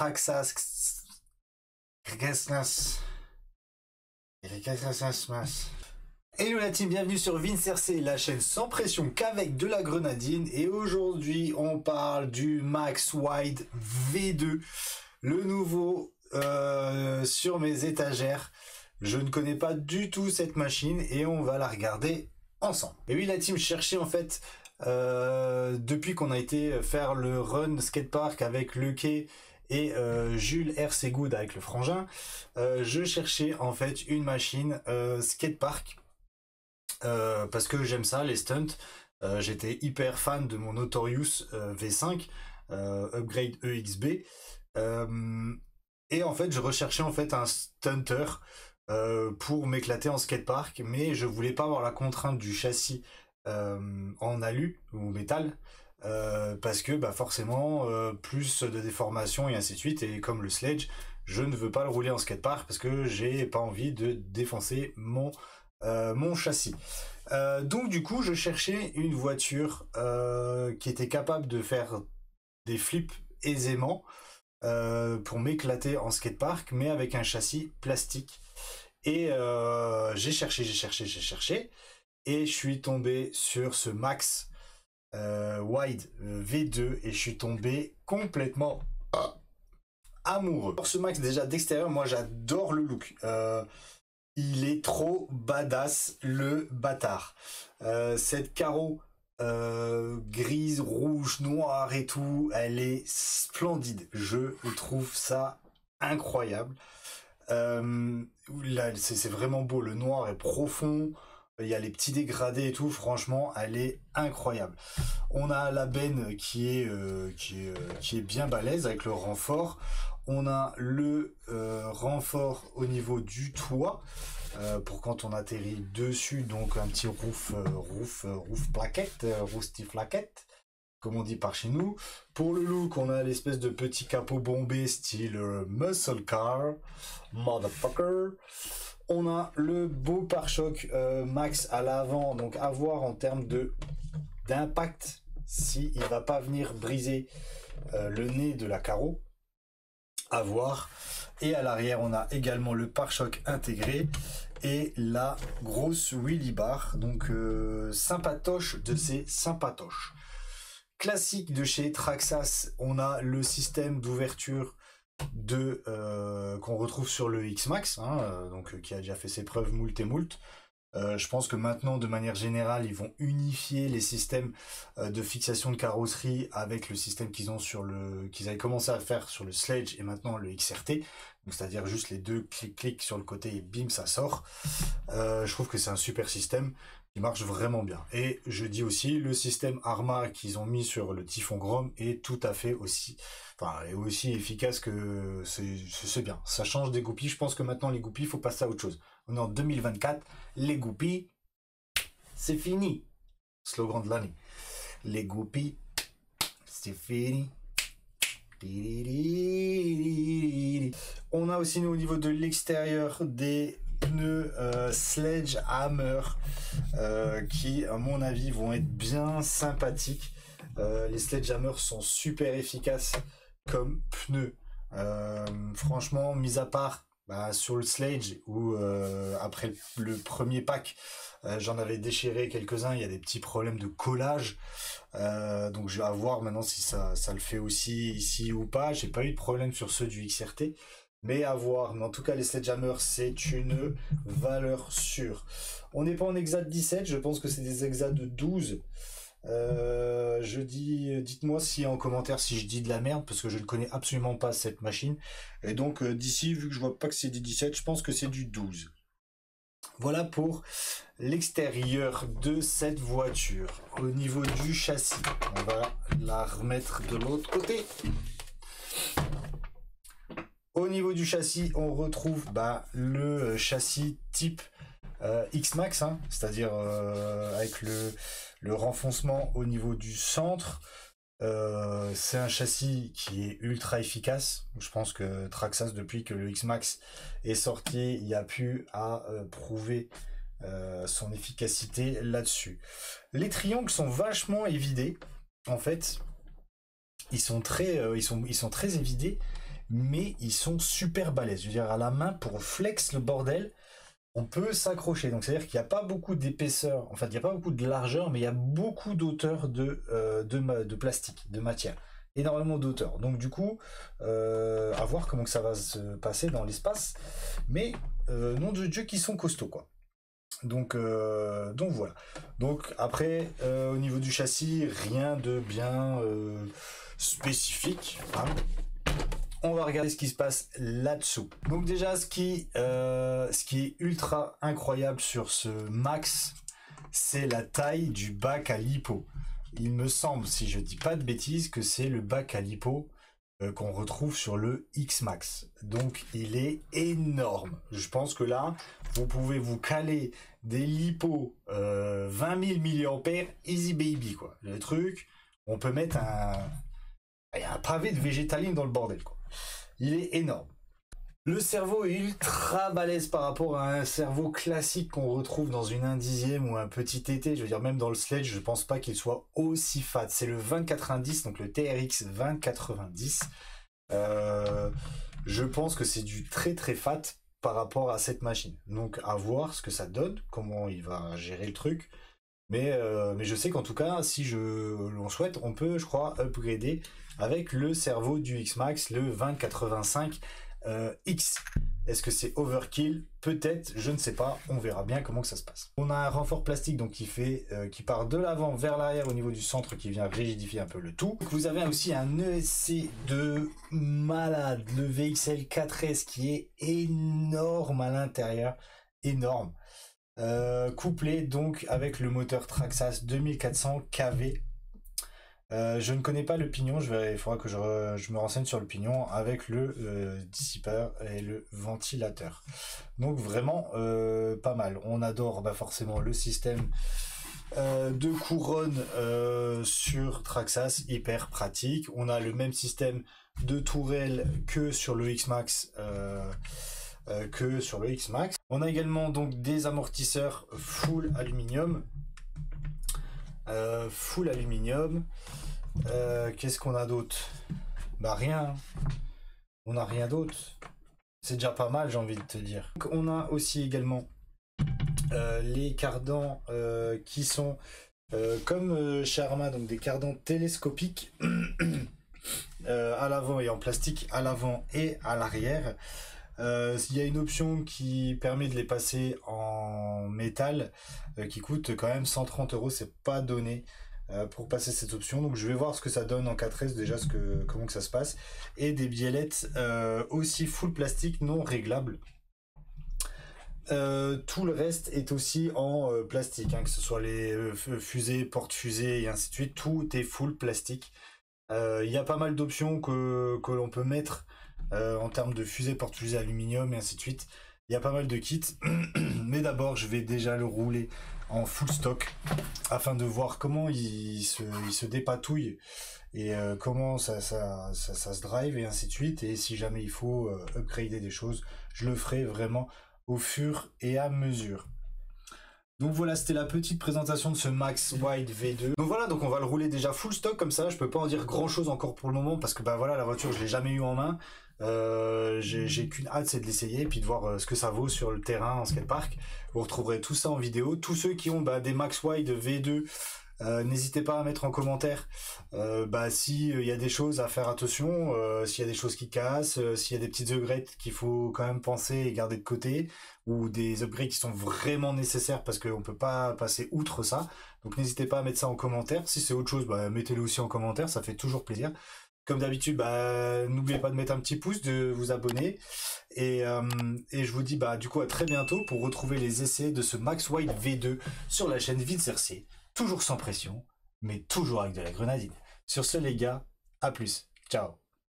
Traxxas. Hello la team, bienvenue sur Vince RC, la chaîne sans pression qu'avec de la grenadine. Et aujourd'hui, on parle du Max Wide V2, le nouveau sur mes étagères. Je ne connais pas du tout cette machine et on va la regarder ensemble. Et oui, la team, cherchait en fait, depuis qu'on a été faire le run skatepark avec le quai et Jules RC Good avec le frangin, je cherchais en fait une machine skatepark parce que j'aime ça, les stunts. J'étais hyper fan de mon Notorious V5 Upgrade EXB, et en fait je recherchais en fait un stunter pour m'éclater en skatepark, mais je voulais pas avoir la contrainte du châssis en alu ou métal, parce que bah forcément plus de déformation et ainsi de suite, et comme le sledge je ne veux pas le rouler en skatepark parce que j'ai pas envie de défoncer mon châssis. Donc du coup je cherchais une voiture qui était capable de faire des flips aisément pour m'éclater en skatepark, mais avec un châssis plastique. Et j'ai cherché et je suis tombé sur ce Max Wide V2 et je suis tombé complètement amoureux. Pour ce Max, déjà d'extérieur, moi j'adore le look. Il est trop badass, le bâtard. Cette carreau grise, rouge, noire et tout, elle est splendide. Je trouve ça incroyable. Là, c'est vraiment beau, le noir est profond, il y a les petits dégradés et tout, franchement elle est incroyable. On a la benne qui est bien balèze avec le renfort. On a le renfort au niveau du toit pour quand on atterrit dessus, donc un petit roof plaquette, rousty flaquette, comme on dit par chez nous. Pour le look, on a l'espèce de petit capot bombé style muscle car, motherfucker. On a le beau pare-choc Max à l'avant, donc à voir en termes d'impact si il va pas venir briser le nez de la carreau, à voir. Et à l'arrière, on a également le pare-choc intégré et la grosse wheelie bar, donc sympatoche de ces sympatoches. Classique de chez Traxxas, on a le système d'ouverture qu'on retrouve sur le X-Max, donc qui a déjà fait ses preuves moult et moult. Je pense que maintenant, de manière générale, ils vont unifier les systèmes de fixation de carrosserie avec le système qu'ils avaient commencé à faire sur le Sledge et maintenant le XRT. Donc c'est-à-dire juste les deux clics sur le côté et bim, ça sort. Je trouve que c'est un super système. Il marche vraiment bien. Et je dis aussi, le système Arma qu'ils ont mis sur le Typhon Grom est tout à fait aussi efficace, que c'est bien. Ça change des goupilles. Je pense que maintenant les goupilles, il faut passer à autre chose. On est en 2024, les goupilles, c'est fini. Slogan de l'année. Les goupilles, c'est fini. On a aussi, nous, au niveau de l'extérieur, des pneus Sledgehammer qui, à mon avis, vont être bien sympathiques. Les Sledgehammer sont super efficaces comme pneus. Franchement, mis à part sur le Sledge où après le premier pack, j'en avais déchiré quelques-uns, il y a des petits problèmes de collage. Donc je vais voir maintenant si ça le fait aussi ici ou pas. J'ai pas eu de problème sur ceux du XRT, mais à voir. Mais en tout cas, les Sledgehammer, c'est une valeur sûre. On n'est pas en exa de 17, je pense que c'est des exa de 12. Dites-moi si en commentaire si je dis de la merde, parce que je ne connais absolument pas cette machine. Et donc d'ici, vu que je vois pas que c'est du 17, je pense que c'est du 12. Voilà pour l'extérieur de cette voiture. Au niveau du châssis, on va la remettre de l'autre côté. Au niveau du châssis, on retrouve le châssis type X-Max, c'est-à-dire avec le renfoncement au niveau du centre. C'est un châssis qui est ultra efficace. Je pense que Traxxas, depuis que le X-Max est sorti, il y a pu à prouver son efficacité là-dessus. Les triangles sont vachement évidés. En fait, ils sont très évidés, mais ils sont super balèzes. Je veux dire, à la main, pour flex le bordel, on peut s'accrocher. Donc c'est-à-dire qu'il n'y a pas beaucoup d'épaisseur, enfin il n'y a pas beaucoup de largeur, mais il y a beaucoup d'auteur de plastique, de matière. Énormément d'auteur. Donc du coup, à voir comment que ça va se passer dans l'espace. Mais nom de Dieu qui sont costauds, quoi. Donc voilà. Donc après, au niveau du châssis, rien de bien spécifique, hein. On va regarder ce qui se passe là-dessous. Donc déjà, ce qui est ultra incroyable sur ce Max, c'est la taille du bac à lipo. Il me semble, si je dis pas de bêtises, que c'est le bac à lipo qu'on retrouve sur le X-Max. Donc il est énorme. Je pense que là, vous pouvez vous caler des lipos 20 000 mAh, easy baby, quoi. Le truc, on peut mettre un pavé de végétaline dans le bordel, quoi. Il est énorme. Le cerveau est ultra balèze par rapport à un cerveau classique qu'on retrouve dans une 1/10 ou un petit TT. Je veux dire, même dans le Sledge, je pense pas qu'il soit aussi fat. C'est le 2090, donc le TRX 2090. Je pense que c'est du très très fat par rapport à cette machine. Donc à voir ce que ça donne, comment il va gérer le truc. Mais je sais qu'en tout cas, si l'on souhaite, on peut, je crois, upgrader avec le cerveau du X-Max, le 2085 X. Est-ce que c'est overkill? Peut-être, je ne sais pas. On verra bien comment que ça se passe. On a un renfort plastique donc qui part de l'avant vers l'arrière au niveau du centre, qui vient rigidifier un peu le tout. Donc, vous avez aussi un ESC de malade, le VXL 4S qui est énorme à l'intérieur, énorme. Couplé donc avec le moteur Traxxas 2400 kV. Je ne connais pas le pignon, il faudra que je me renseigne sur le pignon avec le dissipeur et le ventilateur. Donc vraiment pas mal. On adore forcément le système de couronne sur Traxxas, hyper pratique. On a le même système de tourelle que sur le X-Max. On a également donc des amortisseurs full aluminium. Qu'est-ce qu'on a d'autre? Bah rien. On n'a rien d'autre. C'est déjà pas mal, j'ai envie de te dire. Donc, on a aussi également les cardans qui sont comme chez Arma, donc des cardans télescopiques à l'avant et en plastique à l'avant et à l'arrière. Il y a une option qui permet de les passer en métal qui coûte quand même 130 €, c'est pas donné pour passer cette option. Donc je vais voir ce que ça donne en 4S déjà, comment que ça se passe. Et des biellettes aussi full plastique non réglables. Tout le reste est aussi en plastique, hein, que ce soit les fusées, porte-fusées et ainsi de suite, tout est full plastique. Il y a pas mal d'options que l'on peut mettre en termes de fusée, porte-fusée, aluminium et ainsi de suite. Il y a pas mal de kits, mais d'abord je vais déjà le rouler en full stock afin de voir comment il se dépatouille et comment ça se drive et ainsi de suite. Et si jamais il faut upgrader des choses, je le ferai vraiment au fur et à mesure. Donc voilà, c'était la petite présentation de ce Max Wide V2. Donc voilà, donc on va le rouler déjà full stock comme ça. Je peux pas en dire grand chose encore pour le moment parce que voilà, la voiture je l'ai jamais eu en main. J'ai qu'une hâte, c'est de l'essayer et puis de voir ce que ça vaut sur le terrain en skatepark. Vous retrouverez tout ça en vidéo. Tous ceux qui ont des Max Wide V2, n'hésitez pas à mettre en commentaire s'il y a des choses à faire attention, s'il y a des choses qui cassent, s'il y a des petites upgrades qu'il faut quand même penser et garder de côté, ou des upgrades qui sont vraiment nécessaires parce qu'on peut pas passer outre ça. Donc n'hésitez pas à mettre ça en commentaire. Si c'est autre chose, mettez-le aussi en commentaire, ça fait toujours plaisir. Comme d'habitude, n'oubliez pas de mettre un petit pouce, de vous abonner. Et je vous dis du coup à très bientôt pour retrouver les essais de ce Max Wide V2 sur la chaîne Vincerc. Toujours sans pression, mais toujours avec de la grenadine. Sur ce les gars, à plus. Ciao.